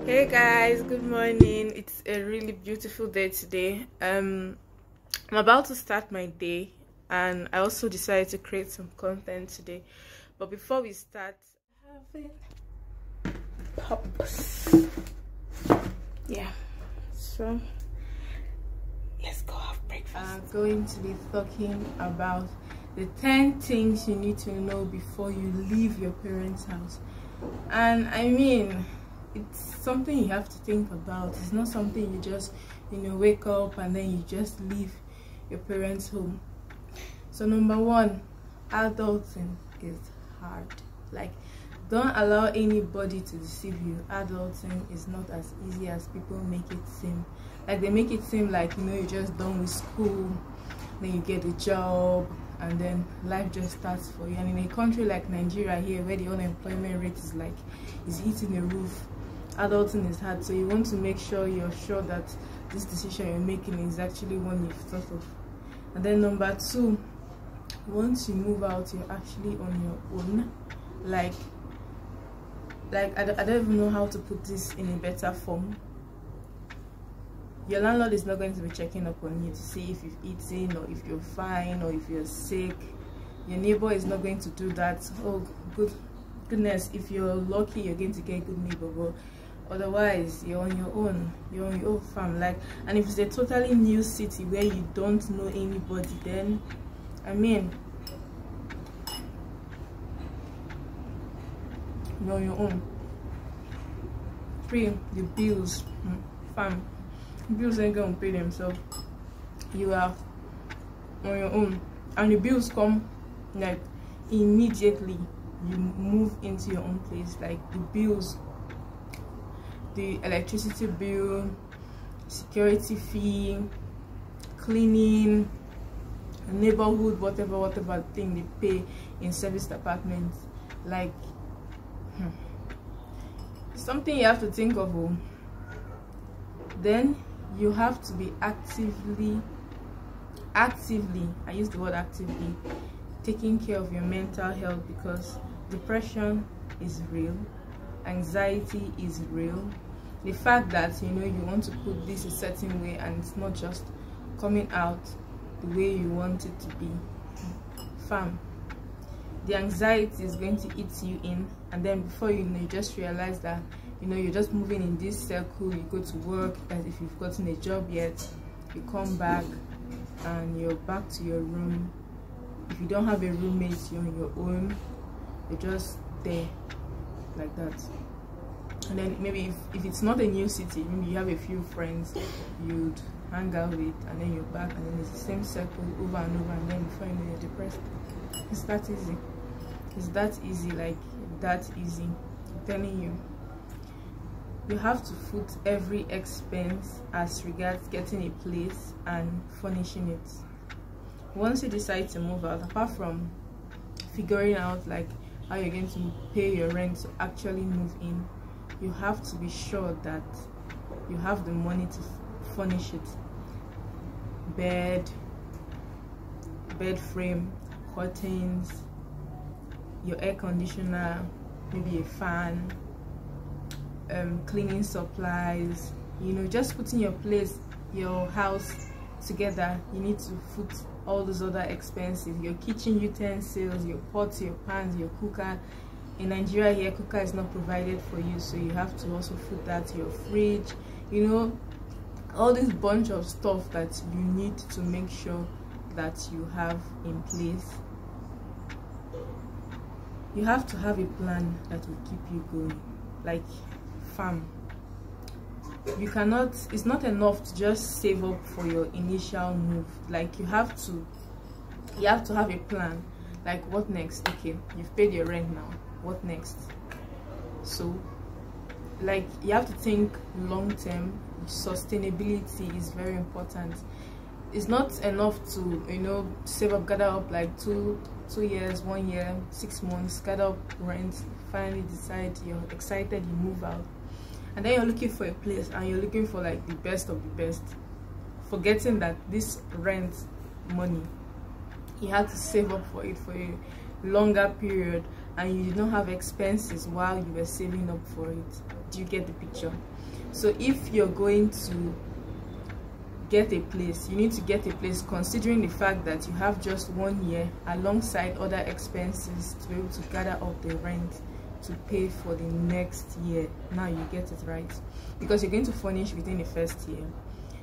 Hey guys, good morning. It's a really beautiful day today. I'm about to start my day, and I also decided to create some content today. But before we start, having pops. Yeah, so let's go have breakfast. I'm going to be talking about the 10 things you need to know before you leave your parents' house. And I mean, it's something you have to think about. It's not something you just wake up and then you just leave your parents' home. So number one, adulting is hard. Like, don't allow anybody to deceive you. Adulting is not as easy as people make it seem. Like, they make it seem like you're just done with school, then you get a job, and then life just starts for you. And in a country like Nigeria here, where the unemployment rate is hitting the roof, adulting is hard. So you want to make sure you're sure that this decision you're making is actually one you've thought of. And then number two, once you move out, you're actually on your own. Like I don't even know how to put this in a better form. Your landlord is not going to be checking up on you to see if you've eaten or if you're fine or if you're sick. Your neighbor is not going to do that. Oh goodness, if you're lucky, you're going to get a good neighbor, but otherwise you're on your own. You're on your own farm. And if it's a totally new city where you don't know anybody, then I mean, you're on your own. Pay the bills, fam. Bills ain't gonna pay themselves. You are on your own, and the bills come like immediately you move into your own place. Like the bills, the electricity bill, security fee, cleaning, neighborhood, whatever thing they pay in service apartments. Like something you have to think of. Then you have to be actively, I use the word actively, taking care of your mental health, because depression is real, anxiety is real. The fact that you want to put this a certain way and it's not just coming out the way you want it to be, fam, the anxiety is going to eat you in, and then before you know, you just realize that you're just moving in this circle. You go to work, as if you've gotten a job yet, you come back and you're back to your room. If you don't have a roommate, you're on your own, you're just there like that. And then maybe if it's not a new city, maybe you have a few friends you'd hang out with, and then you're back, and then it's the same circle over and over, and then before you know, you're depressed. It's that easy. It's that easy, like that easy. I'm telling you. You have to foot every expense as regards getting a place and furnishing it. Once you decide to move out, apart from figuring out like how you're going to pay your rent to actually move in, you have to be sure that you have the money to furnish it. Bed frame, curtains, your air conditioner, maybe a fan, cleaning supplies, just putting your house together. You need to foot all those other expenses, your kitchen utensils, your pots, your pans, your cooker. In Nigeria here, cooker is not provided for you, so you have to also foot that, your fridge, all this bunch of stuff that you need to make sure that you have in place. You have to have a plan that will keep you going. Like, fam, you cannot, it's not enough to just save up for your initial move. Like, you have to have a plan. Like, what next? Okay, you've paid your rent now, what next? So like, you have to think long term. Sustainability is very important. It's not enough to save up, gather up like two years, 1 year, 6 months, gather up rent, finally decide you're excited, you move out, and then you're looking for a place and you're looking for like the best of the best, forgetting that this rent money, you had to save up for it for a longer period, and you did not have expenses while you were saving up for it. Do you get the picture? So if you're going to get a place, you need to get a place considering the fact that you have just 1 year alongside other expenses to be able to gather up the rent to pay for the next year. Now you get it right, because you're going to furnish within the first year.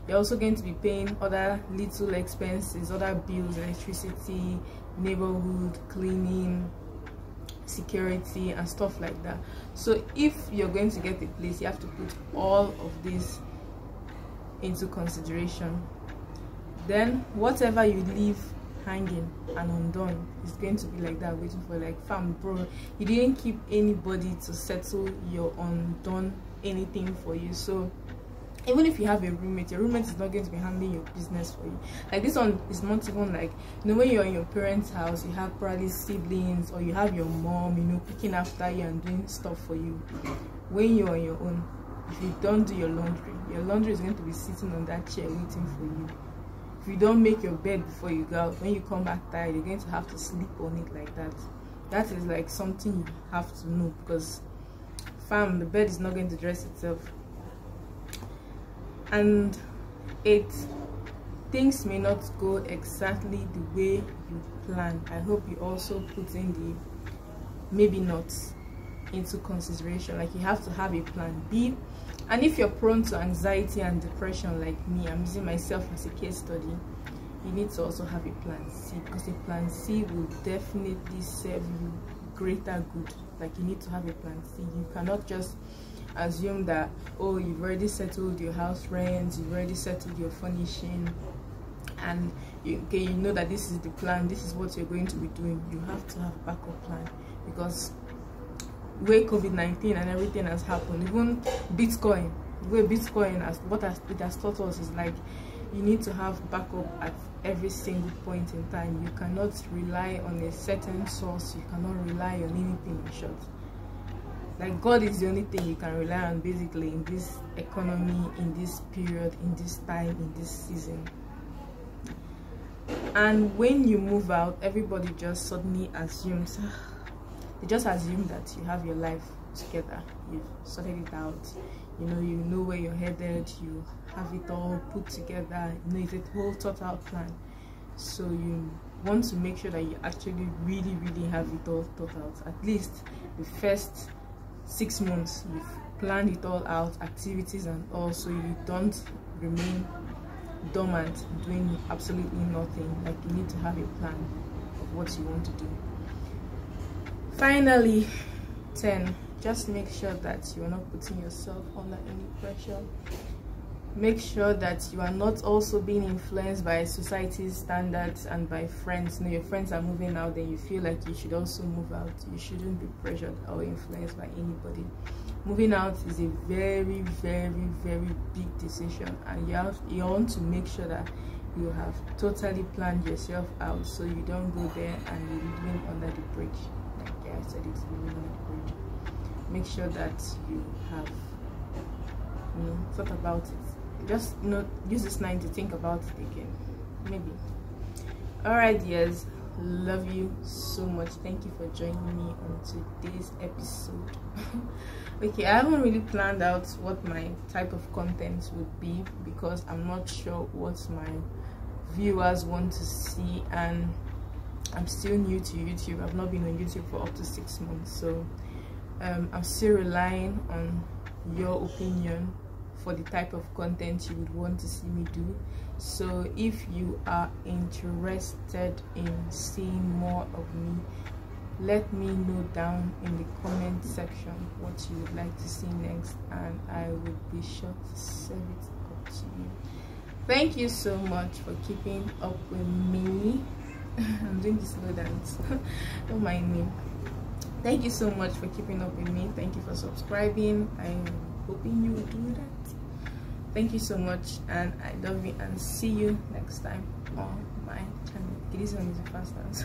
You're also going to be paying other little expenses, other bills, electricity, neighborhood, cleaning, security, and stuff like that. So if you're going to get a place, you have to put all of this into consideration. Then whatever you leave hanging and undone is going to be like that, waiting for, like, fam, bro, you didn't keep anybody to settle your undone anything for you. So even if you have a roommate, your roommate is not going to be handling your business for you. Like, this one is not even like, you know, when you're in your parents' house, you have probably siblings, or you have your mom, you know, picking after you and doing stuff for you. When you're on your own, if you don't do your laundry is going to be sitting on that chair waiting for you. If you don't make your bed before you go out, when you come back tired, you're going to have to sleep on it like that. That is like something you have to know, because fam, the bed is not going to dress itself. And 8, things may not go exactly the way you plan. I hope you also put in the maybe not into consideration. Like, you have to have a plan B. And if you're prone to anxiety and depression like me, I'm using myself as a case study, you need to also have a plan C, because a plan C will definitely serve you greater good. Like, you need to have a plan C. You cannot just assume that, oh, you've already settled your house rent, you've already settled your furnishing, and you know that this is the plan, this is what you're going to be doing. You have to have a backup plan, because where COVID-19 and everything has happened, even Bitcoin, where Bitcoin it has taught us is like, you need to have backup at every single point in time. You cannot rely on a certain source, you cannot rely on anything in short. Like, God is the only thing you can rely on basically in this economy, in this period, in this time, in this season. And when you move out, everybody just suddenly assumes, they just assume that you have your life together, you've sorted it out, you know where you're headed, you have it all put together, you know, it's a whole thought out plan. So you want to make sure that you actually really have it all thought out. At least the first 6 months you've planned it all out, activities and all, so you don't remain dormant doing absolutely nothing. Like, you need to have a plan of what you want to do. Finally, 10, just make sure that you are not putting yourself under any pressure. Make sure that you are not also being influenced by society's standards and by friends. You know, your friends are moving out, then you feel like you should also move out. You shouldn't be pressured or influenced by anybody. Moving out is a very big decision, and you want to make sure that you have totally planned yourself out, so you don't go there and you're living under the bridge. Like I said, it's living under the bridge. Make sure that you have, thought about it. Just use this night to think about it again, maybe. All right, yes, love you so much. Thank you for joining me on today's episode. Okay, I haven't really planned out what my type of content would be, because I'm not sure what my viewers want to see, and I'm still new to YouTube. I've not been on YouTube for up to 6 months, so I'm still relying on your opinion for the type of content you would want to see me do. So if you are interested in seeing more of me, let me know down in the comment section what you would like to see next, and I would be sure to serve it up to you. Thank you so much for keeping up with me. I'm doing the slow dance. Don't mind me. Thank you so much for keeping up with me. Thank you for subscribing. I'm hoping you will do that. Thank you so much, and I love you, and see you next time on my channel. This one is a fast dance.